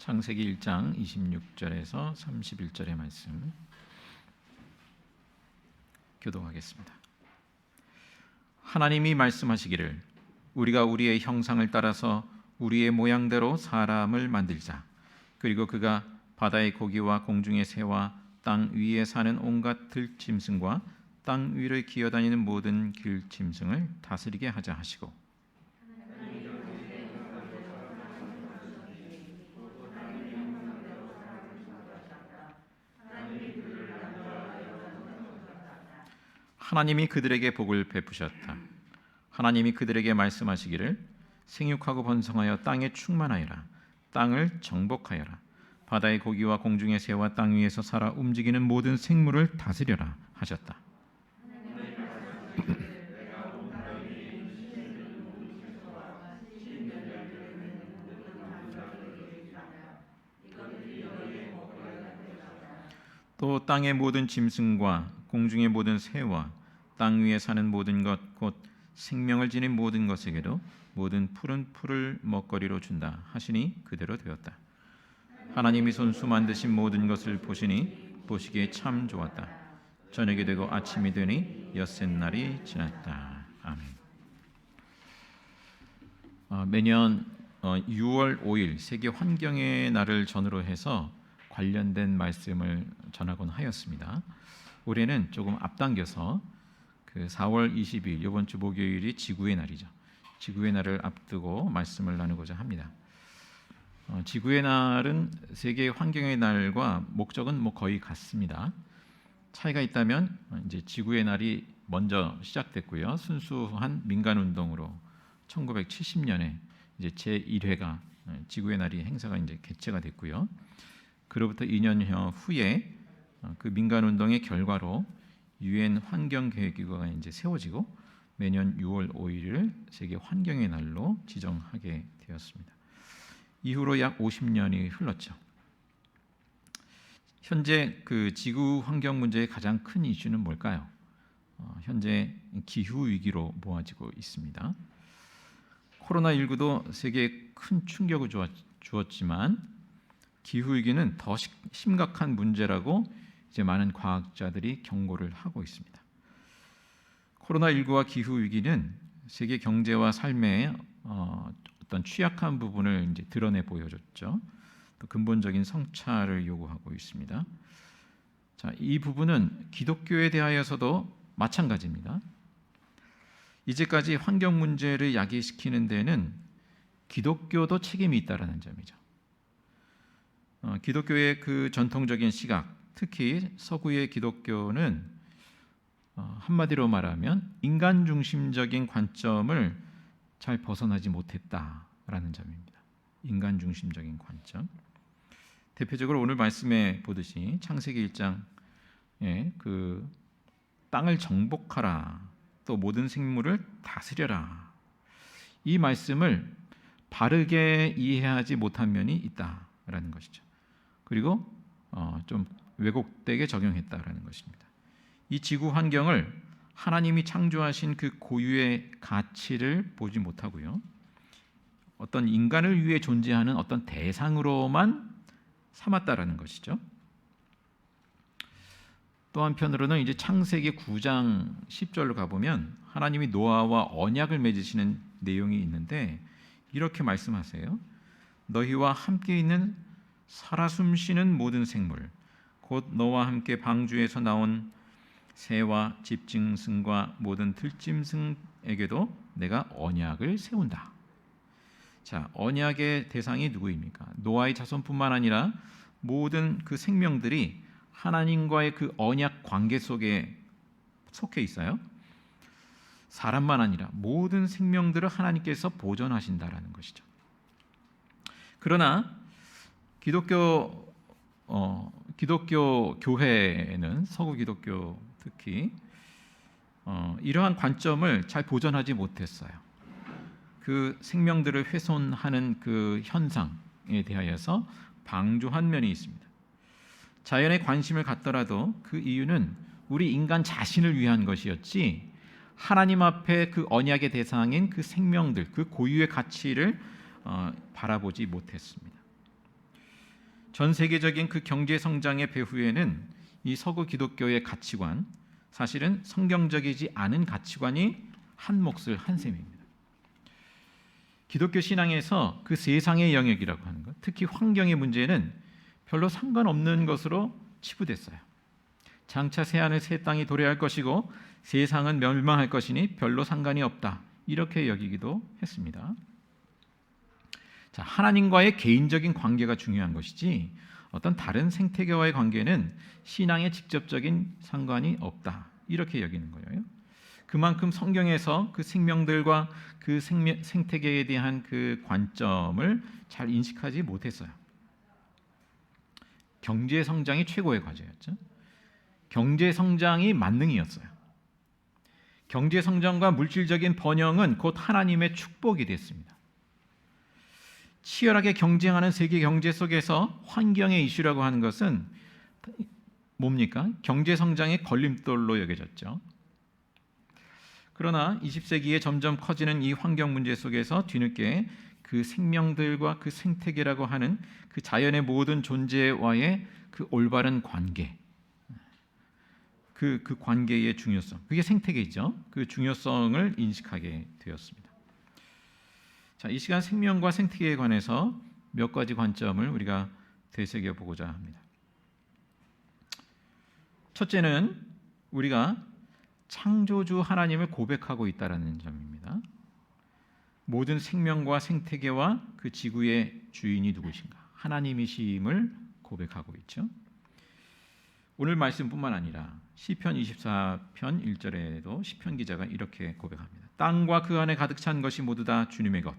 창세기 1장 26절에서 31절의 말씀 교독하겠습니다. 하나님이 말씀하시기를 우리가 우리의 형상을 따라서 우리의 모양대로 사람을 만들자. 그리고 그가 바다의 고기와 공중의 새와 땅 위에 사는 온갖 들짐승과 땅 위를 기어다니는 모든 길짐승을 다스리게 하자 하시고, 하나님이 그들에게 복을 베푸셨다. 하나님이 그들에게 말씀하시기를 생육하고 번성하여 땅에 충만하여라. 땅을 정복하여라. 바다의 고기와 공중의 새와 땅 위에서 살아 움직이는 모든 생물을 다스려라 하셨다. 또 땅의 모든 짐승과 공중의 모든 새와 땅 위에 사는 모든 것 곧 생명을 지닌 모든 것에게도 모든 푸른 풀을 먹거리로 준다 하시니 그대로 되었다. 하나님이 손수 만드신 모든 것을 보시니 보시기에 참 좋았다. 저녁이 되고 아침이 되니 엿새날이 지났다. 아멘. 매년 6월 5일 세계 환경의 날을 전후로 해서 관련된 말씀을 전하곤 하였습니다. 올해는 조금 앞당겨서 그 4월 20일 이번 주 목요일이 지구의 날이죠. 지구의 날을 앞두고 말씀을 나누고자 합니다. 지구의 날은 세계 환경의 날과 목적은 거의 같습니다. 차이가 있다면 이제 지구의 날이 먼저 시작됐고요. 순수한 민간 운동으로 1970년에 이제 제1회가 지구의 날이 행사가 이제 개최가 됐고요. 그로부터 2년 후에 그 민간 운동의 결과로 유엔 환경계획기구가 이제 세워지고 매년 6월 5일을 세계 환경의 날로 지정하게 되었습니다. 이후로 약 50년이 흘렀죠. 현재 그 지구 환경 문제의 가장 큰 이슈는 뭘까요? 현재 기후 위기로 모아지고 있습니다. 코로나19도 세계에 큰 충격을 주었지만 기후 위기는 더 심각한 문제라고 이제 많은 과학자들이 경고를 하고 있습니다. 코로나19와 기후 위기는 세계 경제와 삶의 어떤 취약한 부분을 이제 드러내 보여줬죠. 또 근본적인 성찰을 요구하고 있습니다. 자, 이 부분은 기독교에 대하여서도 마찬가지입니다. 이제까지 환경 문제를 야기시키는 데는 기독교도 책임이 있다라는 점이죠. 기독교의 그 전통적인 시각, 특히 서구의 기독교는 한마디로 말하면 인간 중심적인 관점을 잘 벗어나지 못했다라는 점입니다. 인간 중심적인 관점. 대표적으로 오늘 말씀에 보듯이 창세기 1장에 그 땅을 정복하라, 또 모든 생물을 다스려라. 이 말씀을 바르게 이해하지 못한 면이 있다라는 것이죠. 그리고 좀 왜곡되게 적용했다라는 것입니다. 이 지구 환경을 하나님이 창조하신 그 고유의 가치를 보지 못하고요. 어떤 인간을 위해 존재하는 어떤 대상으로만 삼았다라는 것이죠. 또 한편으로는 이제 창세기 9장 10절로 가보면 하나님이 노아와 언약을 맺으시는 내용이 있는데 이렇게 말씀하세요. 너희와 함께 있는 살아 숨쉬는 모든 생물 곧 너와 함께 방주에서 나온 새와 집짐승과 모든 들짐승에게도 내가 언약을 세운다. 자, 언약의 대상이 누구입니까? 노아의 자손뿐만 아니라 모든 그 생명들이 하나님과의 그 언약 관계 속에 속해 있어요. 사람만 아니라 모든 생명들을 하나님께서 보존하신다라는 것이죠. 그러나 기독교 교회에는 서구 기독교 특히 이러한 관점을 잘 보존하지 못했어요. 그 생명들을 훼손하는 그 현상에 대하여서 방조한 면이 있습니다. 자연에 관심을 갖더라도 그 이유는 우리 인간 자신을 위한 것이었지 하나님 앞에 그 언약의 대상인 그 생명들, 그 고유의 가치를 바라보지 못했습니다. 전 세계적인 그 경제 성장의 배후에는 이 서구 기독교의 가치관, 사실은 성경적이지 않은 가치관이 한 몫을 한 셈입니다. 기독교 신앙에서 그 세상의 영역이라고 하는 것, 특히 환경의 문제는 별로 상관없는 것으로 치부됐어요. 장차 새하늘 새 땅이 도래할 것이고 세상은 멸망할 것이니 별로 상관이 없다, 이렇게 여기기도 했습니다. 자, 하나님과의 개인적인 관계가 중요한 것이지 어떤 다른 생태계와의 관계는 신앙에 직접적인 상관이 없다, 이렇게 여기는 거예요. 그만큼 성경에서 그 생명들과 그 생태계에 대한 그 관점을 잘 인식하지 못했어요. 경제 성장이 최고의 과제였죠. 경제 성장이 만능이었어요. 경제 성장과 물질적인 번영은 곧 하나님의 축복이 됐습니다. 치열하게 경쟁하는 세계 경제 속에서 환경의 이슈라고 하는 것은 뭡니까? 경제 성장의 걸림돌로 여겨졌죠. 그러나 20세기에 점점 커지는 이 환경 문제 속에서 뒤늦게 그 생명들과 그 생태계라고 하는 그 자연의 모든 존재와의 그 올바른 관계, 그 관계의 중요성, 그게 생태계죠. 그 중요성을 인식하게 되었습니다. 자, 이 시간 생명과 생태계에 관해서 몇 가지 관점을 우리가 되새겨 보고자 합니다. 첫째는 우리가 창조주 하나님을 고백하고 있다라는 점입니다. 모든 생명과 생태계와 그 지구의 주인이 누구신가? 하나님이심을 고백하고 있죠. 오늘 말씀뿐만 아니라 시편 24편 1절에도 시편 기자가 이렇게 고백합니다. 땅과 그 안에 가득 찬 것이 모두 다 주님의 것,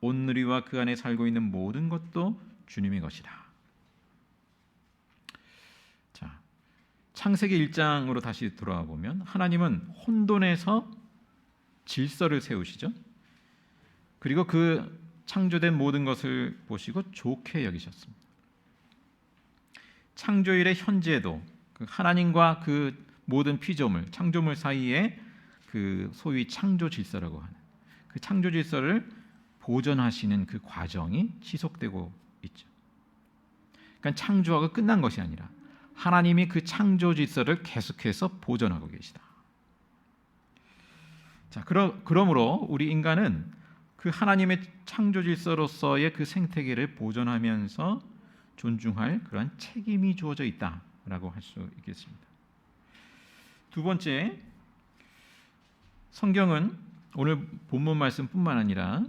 온누리와 그 안에 살고 있는 모든 것도 주님의 것이다. 자, 창세기 1장으로 다시 돌아와 보면 하나님은 혼돈에서 질서를 세우시죠. 그리고 그 창조된 모든 것을 보시고 좋게 여기셨습니다. 창조일의 현재도 그 하나님과 그 모든 피조물, 창조물 사이에 그 소위 창조 질서라고 하는 그 창조 질서를 보존하시는 그 과정이 지속되고 있죠. 그러니까 창조하고 끝난 것이 아니라 하나님이 그 창조 질서를 계속해서 보존하고 계시다. 자, 그러므로 우리 인간은 그 하나님의 창조 질서로서의 그 생태계를 보존하면서 존중할 그러한 책임이 주어져 있다라고 할 수 있겠습니다. 두 번째, 성경은 오늘 본문 말씀뿐만 아니라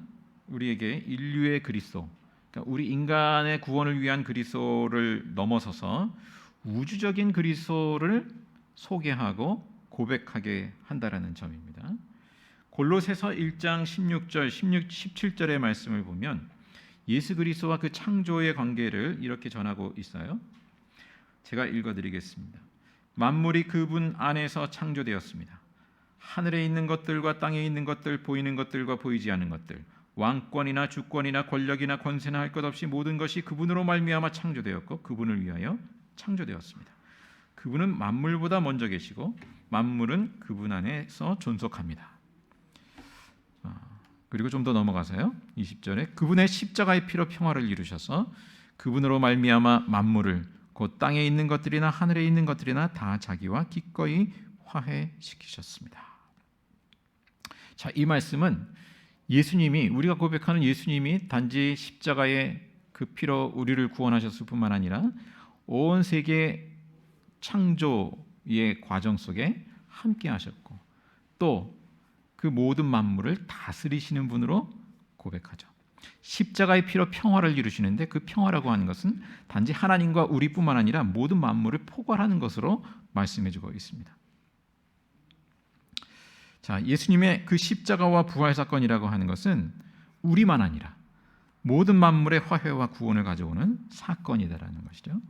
우리에게 인류의 그리스도, 그러니까 우리 인간의 구원을 위한 그리스도를 넘어서서 우주적인 그리스도를 소개하고 고백하게 한다라는 점입니다. 골로새서 1장 16절, 17절의 말씀을 보면 예수 그리스도와 그 창조의 관계를 이렇게 전하고 있어요. 제가 읽어드리겠습니다. 만물이 그분 안에서 창조되었습니다. 하늘에 있는 것들과 땅에 있는 것들, 보이는 것들과 보이지 않는 것들, 왕권이나 주권이나 권력이나 권세나 할 것 없이 모든 것이 그분으로 말미암아 창조되었고 그분을 위하여 창조되었습니다. 그분은 만물보다 먼저 계시고 만물은 그분 안에서 존속합니다. 그리고 좀 더 넘어가서요. 20절에 그분의 십자가의 피로 평화를 이루셔서 그분으로 말미암아 만물을 곧 땅에 있는 것들이나 하늘에 있는 것들이나 다 자기와 기꺼이 화해시키셨습니다. 자, 이 말씀은 예수님이, 우리가 고백하는 예수님이 단지 십자가의 그 피로 우리를 구원하셨을 뿐만 아니라 온 세계 창조의 과정 속에 함께 하셨고 또 그 모든 만물을 다스리시는 분으로 고백하죠. 십자가의 피로 평화를 이루시는데 그 평화라고 하는 것은 단지 하나님과 우리뿐만 아니라 모든 만물을 포괄하는 것으로 말씀해주고 있습니다. 자, 예수님의 그 십자가와 부활 사건이라고 하는 것은 우리만 아니라 모든 만물의 화해와 구원을 가져오는 사건이다라는 것이죠.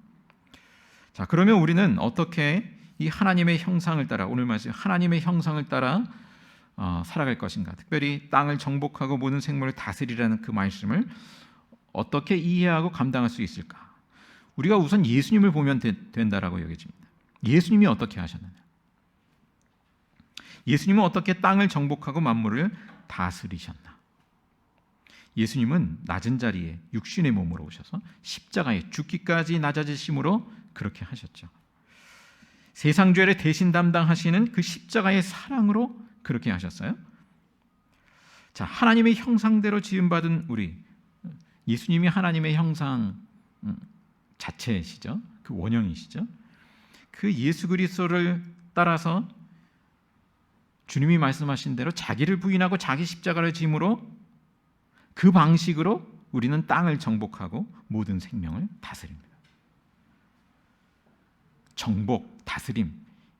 자, 그러면 우리는 어떻게 이 하나님의 형상을 따라, 오늘 말씀 하나님의 형상을 따라 살아갈 것인가? 특별히 땅을 정복하고 모든 생물을 다스리라는 그 말씀을 어떻게 이해하고 감당할 수 있을까? 우리가 우선 예수님을 보면 된다라고 여겨집니다. 예수님이 어떻게 하셨느냐? 예수님은 어떻게 땅을 정복하고 만물을 다스리셨나? 예수님은 낮은 자리에 육신의 몸으로 오셔서 십자가에 죽기까지 낮아지심으로 그렇게 하셨죠. 세상 죄를 대신 담당하시는 그 십자가의 사랑으로 그렇게 하셨어요. 자, 하나님의 형상대로 지음받은 우리, 예수님이 하나님의 형상 자체이시죠. 그 원형이시죠. 그 예수 그리스도를 따라서 주님이 말씀하신 대로 자기를 부인하고 자기 십자가를 짐으로 그 방식으로 우리는 땅을 정복하고 모든 생명을 다스립니다. 정복, 다스림,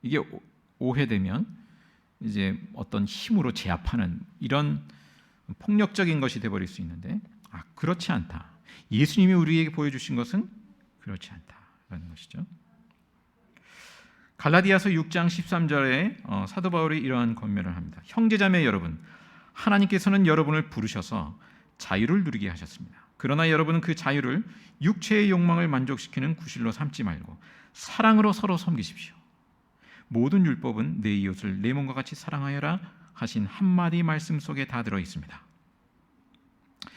이게 오해되면 이제 어떤 힘으로 제압하는 이런 폭력적인 것이 되어버릴 수 있는데, 그렇지 않다. 예수님이 우리에게 보여주신 것은 그렇지 않다라는 것이죠. 갈라디아서 6장 13절에 사도 바울이 이러한 권면을 합니다. 형제자매 여러분, 하나님께서는 여러분을 부르셔서 자유를 누리게 하셨습니다. 그러나 여러분은 그 자유를 육체의 욕망을 만족시키는 구실로 삼지 말고 사랑으로 서로 섬기십시오. 모든 율법은 내 이웃을 내 몸과 같이 사랑하여라 하신 한마디 말씀 속에 다 들어 있습니다.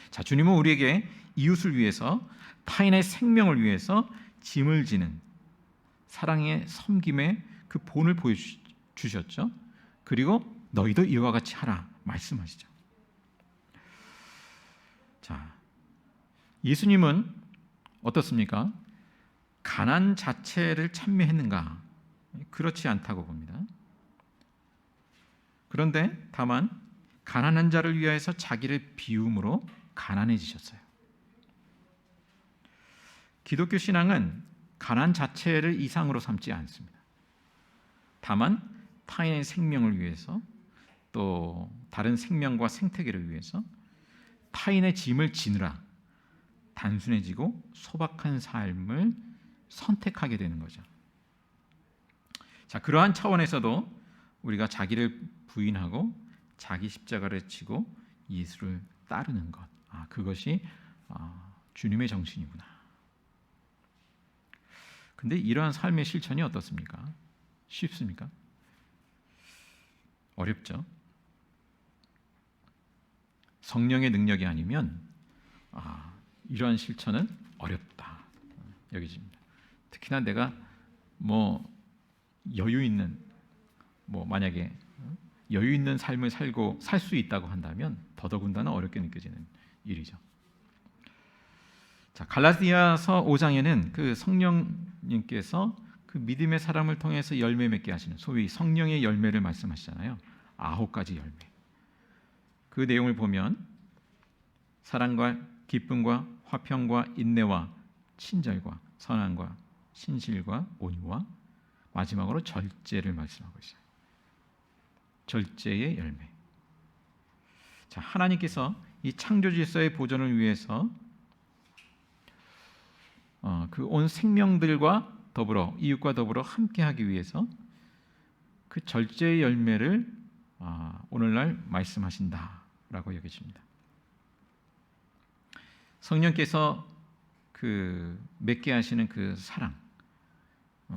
자, 주님은 우리에게 이웃을 위해서, 타인의 생명을 위해서 짐을 지는 사랑의 섬김의 그 본을 보여주셨죠. 그리고 너희도 이와 같이 하라 말씀하시죠. 자, 예수님은 어떻습니까? 가난 자체를 찬미했는가? 그렇지 않다고 봅니다. 그런데 다만 가난한 자를 위하여서 자기를 비움으로 가난해지셨어요. 기독교 신앙은 가난 자체를 이상으로 삼지 않습니다. 다만 타인의 생명을 위해서, 또 다른 생명과 생태계를 위해서 타인의 짐을 지느라 단순해지고 소박한 삶을 선택하게 되는 거죠. 자, 그러한 차원에서도 우리가 자기를 부인하고 자기 십자가를 지고 예수를 따르는 것, 그것이 주님의 정신이구나. 근데 이러한 삶의 실천이 어떻습니까? 쉽습니까? 어렵죠. 성령의 능력이 아니면 이러한 실천은 어렵다 여겨집니다. 특히나 내가 여유 있는, 만약에 여유 있는 삶을 살고 살 수 있다고 한다면 더더군다나 어렵게 느껴지는 일이죠. 자, 갈라디아서 5장에는 그 성령님께서 그 믿음의 사람을 통해서 열매 맺게 하시는 소위 성령의 열매를 말씀하시잖아요. 9가지 열매. 그 내용을 보면 사랑과 기쁨과 화평과 인내와 친절과 선함과 신실과 온유와 마지막으로 절제를 말씀하고 있어요. 절제의 열매. 자, 하나님께서 이 창조 질서의 보존을 위해서 그 온 생명들과 더불어 이웃과 더불어 함께하기 위해서 그 절제의 열매를 오늘날 말씀하신다라고 여겨집니다. 성령께서 그 맺게 하시는 그 사랑,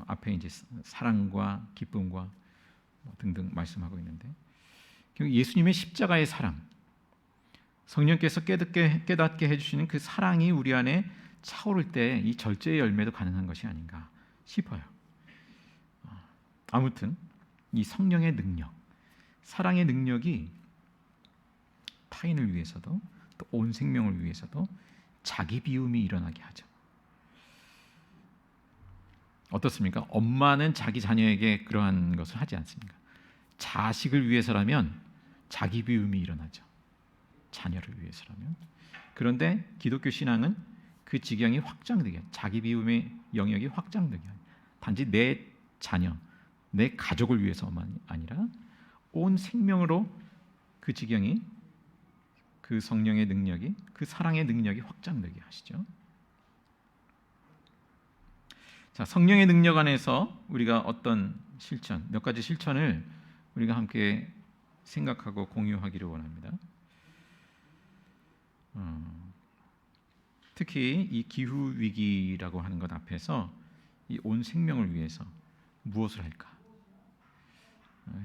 앞에 이제 사랑과 기쁨과 등등 말씀하고 있는데, 예수님의 십자가의 사랑, 성령께서 깨닫게 해주시는 그 사랑이 우리 안에 차오를 때 이 절제의 열매도 가능한 것이 아닌가 싶어요. 아무튼 이 성령의 능력, 사랑의 능력이 타인을 위해서도 또 온 생명을 위해서도 자기 비움이 일어나게 하죠. 어떻습니까? 엄마는 자기 자녀에게 그러한 것을 하지 않습니까? 자식을 위해서라면 자기 비움이 일어나죠. 자녀를 위해서라면. 그런데 기독교 신앙은 그 지경이 확장되게, 자기 비움의 영역이 확장되게, 단지 내 자녀, 내 가족을 위해서만 아니라 온 생명으로 그 지경이, 그 성령의 능력이, 그 사랑의 능력이 확장되게 하시죠. 자, 성령의 능력 안에서 우리가 어떤 실천, 몇 가지 실천을 우리가 함께 생각하고 공유하기를 원합니다. 특히 이 기후 위기라고 하는 것 앞에서 이 온 생명을 위해서 무엇을 할까?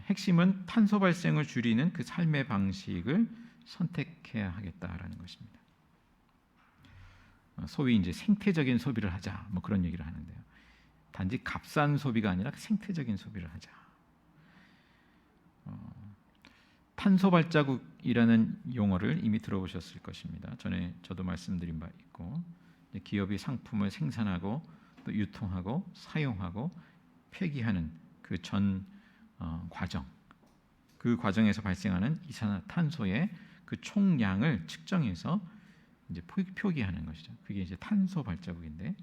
핵심은 탄소 발생을 줄이는 그 삶의 방식을 선택해야 하겠다라는 것입니다. 소위 이제 생태적인 소비를 하자, 뭐 그런 얘기를 하는데요. 단지 값싼 소비가 아니라 생태적인 소비를 하자. 탄소 발자국이라는 용어를 이미 들어보셨을 것입니다. 전에 저도 말씀드린 바 있고, 기업이 상품을 생산하고 또 유통하고 사용하고 폐기하는 그 전 과정, 그 과정에서 발생하는 이산화탄소의 그 총량을 측정해서 이제 표기하는 것이죠. 그게 이제 탄소 발자국인데,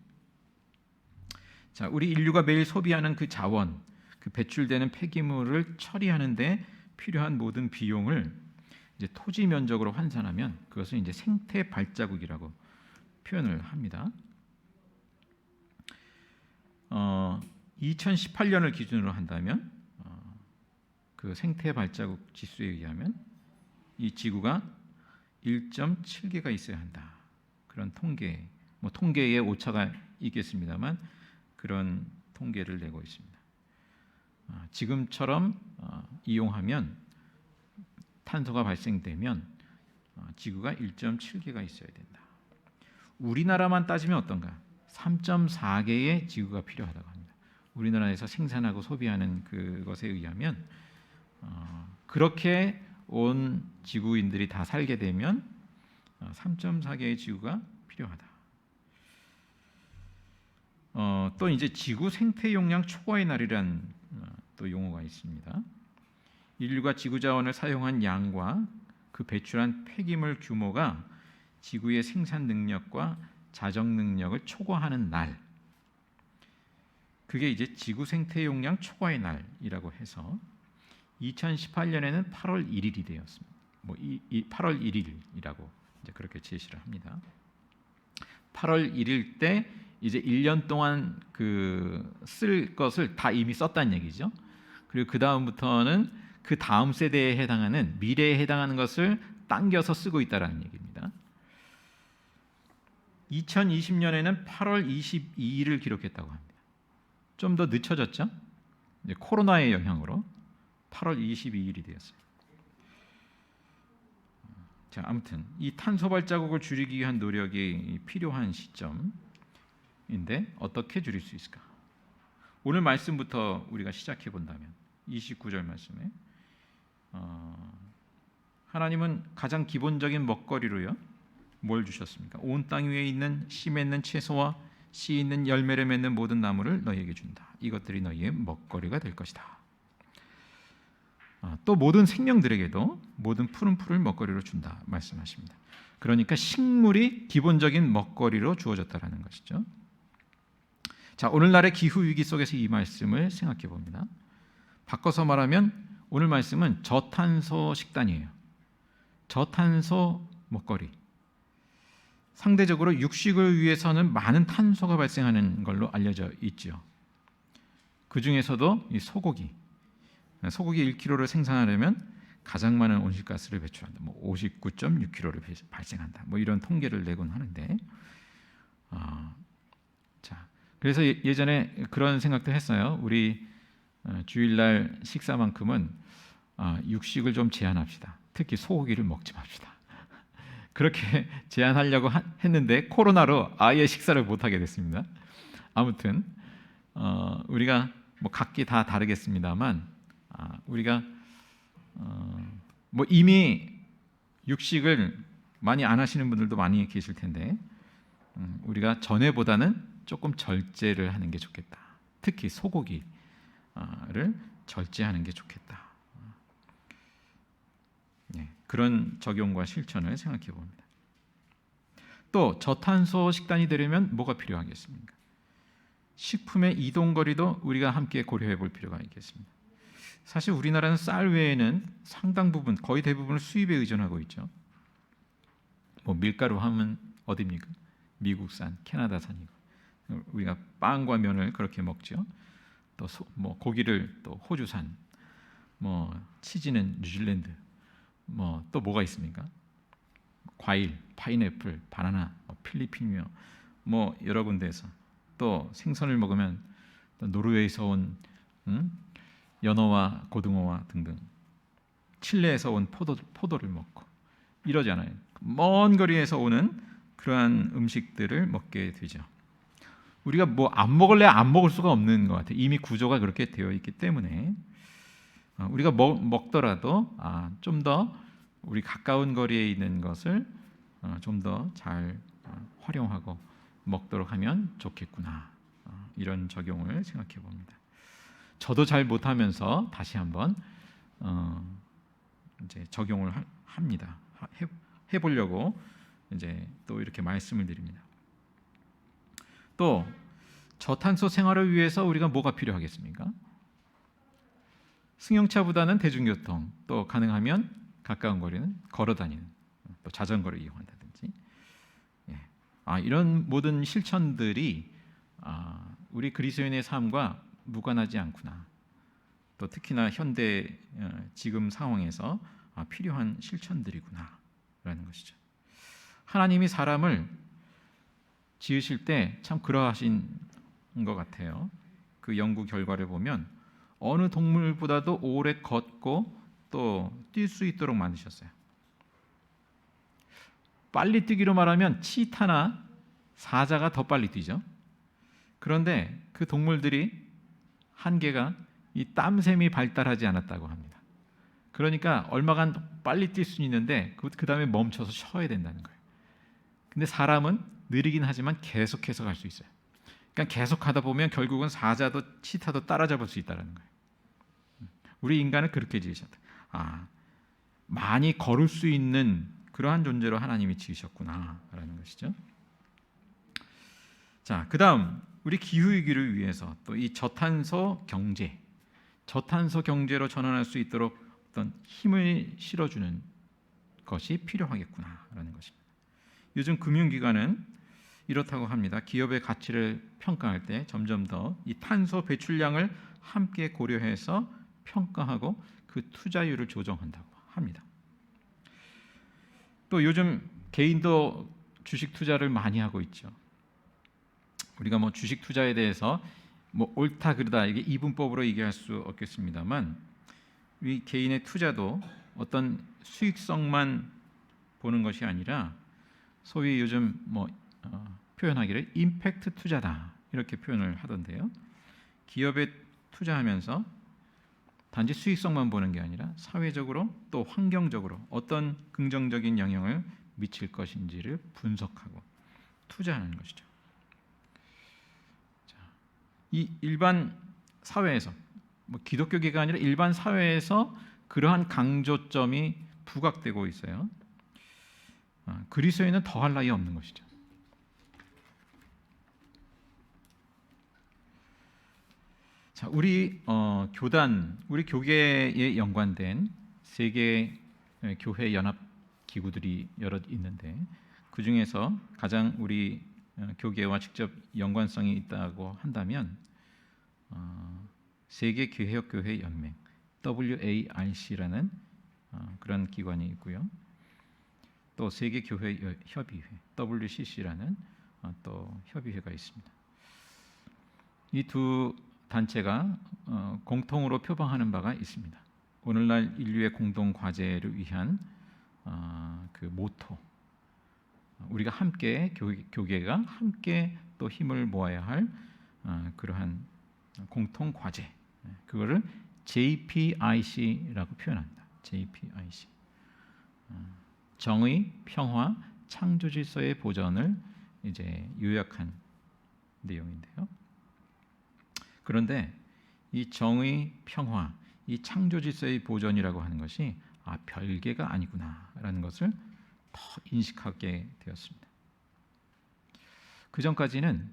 자, 우리 인류가 매일 소비하는 그 자원, 그 배출되는 폐기물을 처리하는데 필요한 모든 비용을 이제 토지 면적으로 환산하면 그것을 이제 생태 발자국이라고 표현을 합니다. 2018년을 기준으로 한다면 그 생태 발자국 지수에 의하면 이 지구가 1.7개가 있어야 한다. 그런 통계, 뭐 통계에 오차가 있겠습니다만 그런 통계를 내고 있습니다. 지금처럼 이용하면 탄소가 발생되면 지구가 1.7개가 있어야 된다. 우리나라만 따지면 어떤가? 3.4개의 지구가 필요하다고 합니다. 우리나라에서 생산하고 소비하는 그것에 의하면 그렇게 온 지구인들이 다 살게 되면 3.4개의 지구가 필요하다. 또 이제 지구 생태 용량 초과의 날이란 또 용어가 있습니다. 인류가 지구 자원을 사용한 양과 그 배출한 폐기물 규모가 지구의 생산 능력과 자정 능력을 초과하는 날, 그게 이제 지구 생태 용량 초과의 날이라고 해서 2018년에는 8월 1일이 되었습니다. 뭐 8월 1일이라고 이제 그렇게 제시를 합니다. 8월 1일 때 이제 1년 동안 그 쓸 것을 다 이미 썼다는 얘기죠. 그리고 그 다음부터는 그 다음 세대에 해당하는, 미래에 해당하는 것을 당겨서 쓰고 있다라는 얘기입니다. 2020년에는 8월 22일을 기록했다고 합니다. 좀 더 늦춰졌죠. 이제 코로나의 영향으로 8월 22일이 되었어요. 자, 아무튼 이 탄소 발자국을 줄이기 위한 노력이 필요한 시점인데 어떻게 줄일 수 있을까? 오늘 말씀부터 우리가 시작해 본다면 29절 말씀에 하나님은 가장 기본적인 먹거리로요 뭘 주셨습니까? 온 땅 위에 있는 씨 맺는 채소와 씨 있는 열매를 맺는 모든 나무를 너희에게 준다. 이것들이 너희의 먹거리가 될 것이다. 또 모든 생명들에게도 모든 푸른 풀을 먹거리로 준다 말씀하십니다. 그러니까 식물이 기본적인 먹거리로 주어졌다라는 것이죠. 자, 오늘날의 기후 위기 속에서 이 말씀을 생각해 봅니다. 바꿔서 말하면 오늘 말씀은 저탄소 식단이에요. 저탄소 먹거리. 상대적으로 육식을 위해서는 많은 탄소가 발생하는 걸로 알려져 있죠. 그 중에서도 이 소고기 1kg를 생산하려면 가장 많은 온실가스를 배출한다. 뭐 59.6kg를 발생한다. 뭐 이런 통계를 내곤 하는데, 자, 그래서 예전에 그런 생각도 했어요. 우리 주일날 식사만큼은 육식을 좀 제한합시다. 특히 소고기를 먹지 맙시다. 그렇게 제한하려고 했는데 코로나로 아예 식사를 못 하게 됐습니다. 아무튼 우리가 뭐 각기 다 다르겠습니다만 우리가 뭐 이미 육식을 많이 안 하시는 분들도 많이 계실 텐데 우리가 전에보다는 조금 절제를 하는 게 좋겠다. 특히 소고기를 절제하는 게 좋겠다. 그런 적용과 실천을 생각해 봅니다. 또 저탄소 식단이 되려면 뭐가 필요하겠습니까? 식품의 이동거리도 우리가 함께 고려해 볼 필요가 있겠습니다. 사실 우리나라는 쌀 외에는 상당 부분, 거의 대부분을 수입에 의존하고 있죠. 뭐 밀가루 하면 어디입니까? 미국산, 캐나다산이고, 우리가 빵과 면을 그렇게 먹죠. 또 뭐 고기를 또 호주산, 뭐 치즈는 뉴질랜드, 뭐 또 뭐가 있습니까? 과일, 파인애플, 바나나, 필리핀이며 뭐 여러 군데에서, 또 생선을 먹으면 또 노르웨이에서 온 연어와 고등어와 등등, 칠레에서 온 포도를 먹고 이러잖아요. 먼 거리에서 오는 그러한 음식들을 먹게 되죠. 우리가 뭐 안 먹을래 안 먹을 수가 없는 것 같아요. 이미 구조가 그렇게 되어 있기 때문에 우리가 먹더라도 좀 더 우리 가까운 거리에 있는 것을 좀 더 잘 활용하고 먹도록 하면 좋겠구나. 이런 적용을 생각해 봅니다. 저도 잘 못하면서 다시 한번 이제 적용을 합니다. 해보려고 이제 또 이렇게 말씀을 드립니다. 또 저탄소 생활을 위해서 우리가 뭐가 필요하겠습니까? 승용차보다는 대중교통, 또 가능하면 가까운 거리는 걸어다니는, 또 자전거를 이용한다든지, 이런 모든 실천들이 우리 그리스도인의 삶과 무관하지 않구나. 또 특히나 현대 지금 상황에서 필요한 실천들이구나라는 것이죠. 하나님이 사람을 지으실 때 참 그러하신 것 같아요. 그 연구 결과를 보면 어느 동물보다도 오래 걷고 또 뛸 수 있도록 만드셨어요. 빨리 뛰기로 말하면 치타나 사자가 더 빨리 뛰죠. 그런데 그 동물들이 한계가 이 땀샘이 발달하지 않았다고 합니다. 그러니까 얼마간 빨리 뛸 수 있는데 그 다음에 멈춰서 쉬어야 된다는 거예요. 근데 사람은 느리긴 하지만 계속해서 갈 수 있어요. 그러니까 계속하다 보면 결국은 사자도 치타도 따라잡을 수 있다는 거예요. 우리 인간을 그렇게 지으셨다. 많이 걸을 수 있는 그러한 존재로 하나님이 지으셨구나라는 것이죠. 자, 그다음 우리 기후 위기를 위해서 또 이 저탄소 경제로 전환할 수 있도록 어떤 힘을 실어주는 것이 필요하겠구나라는 것입니다. 요즘 금융기관은 이렇다고 합니다. 기업의 가치를 평가할 때 점점 더 이 탄소 배출량을 함께 고려해서 평가하고 그 투자율을 조정한다고 합니다. 또 요즘 개인도 주식 투자를 많이 하고 있죠. 우리가 뭐 주식 투자에 대해서 뭐 옳다 그르다 이게 이분법으로 얘기할 수 없겠습니다만 우리 개인의 투자도 어떤 수익성만 보는 것이 아니라 소위 요즘 표현하기를 임팩트 투자다 이렇게 표현을 하던데요. 기업에 투자하면서 단지 수익성만 보는 게 아니라 사회적으로 또 환경적으로 어떤 긍정적인 영향을 미칠 것인지를 분석하고 투자하는 것이죠. 이 일반 사회에서 기독교계가 아니라 일반 사회에서 그러한 강조점이 부각되고 있어요. 그리스도인은 더할 나위 없는 것이죠. 자, 우리 우리 교계에 연관된 세계 교회 연합 기구들이 여러 있는데 그 중에서 가장 우리 교계와 직접 연관성이 있다고 한다면 세계 개혁교회 연맹 WARC라는 그런 기관이 있고요. 또 세계 교회 협의회 WCC라는 또 협의회가 있습니다. 이 두 단체가 공통으로 표방하는 바가 있습니다. 오늘날 인류의 공동 과제를 위한 그 모토, 우리가 함께 교계가 함께 또 힘을 모아야 할 그러한 공통 과제, 그거를 JPIC라고 표현합니다. JPIC, 정의, 평화, 창조 질서의 보전을 이제 요약한 내용인데요. 그런데 이 정의, 평화, 이 창조 질서의 보전이라고 하는 것이 별개가 아니구나라는 것을 더 인식하게 되었습니다. 그 전까지는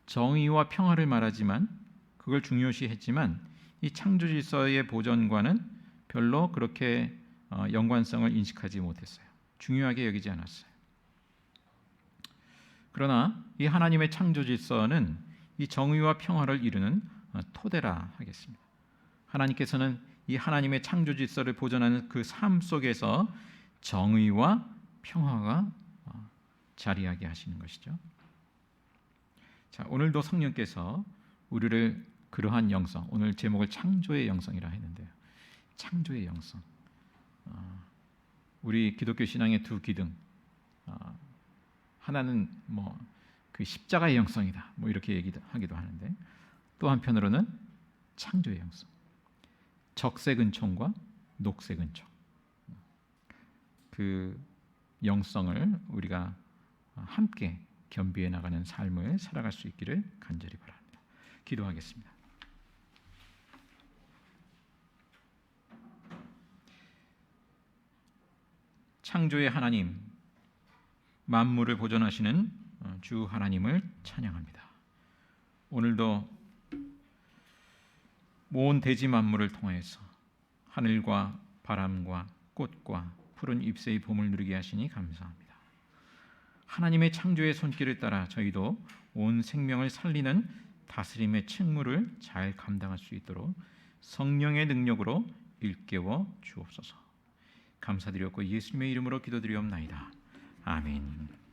정의와 평화를 말하지만 그걸 중요시했지만 이 창조 질서의 보전과는 별로 그렇게 연관성을 인식하지 못했어요. 중요하게 여기지 않았어요. 그러나 이 하나님의 창조 질서는 이 정의와 평화를 이루는 토대라 하겠습니다. 하나님께서는 이 하나님의 창조 질서를 보존하는 그 삶 속에서 정의와 평화가 자리하게 하시는 것이죠. 자, 오늘도 성령께서 우리를 그러한 영성, 오늘 제목을 창조의 영성이라 했는데요. 창조의 영성. 우리 기독교 신앙의 두 기둥, 하나는 뭐 그 십자가의 영성이다. 뭐 이렇게 얘기하기도 하는데 또 한편으로는 창조의 영성. 적색 은총과 녹색 은총. 그 영성을 우리가 함께 겸비해 나가는 삶을 살아갈 수 있기를 간절히 바랍니다. 기도하겠습니다. 창조의 하나님, 만물을 보존하시는 주 하나님을 찬양합니다. 오늘도 온 대지 만물을 통해서 하늘과 바람과 꽃과 푸른 잎새의 봄을 누리게 하시니 감사합니다. 하나님의 창조의 손길을 따라 저희도 온 생명을 살리는 다스림의 책무를 잘 감당할 수 있도록 성령의 능력으로 일깨워 주옵소서. 감사드렸고 예수님의 이름으로 기도드리옵나이다. 아멘.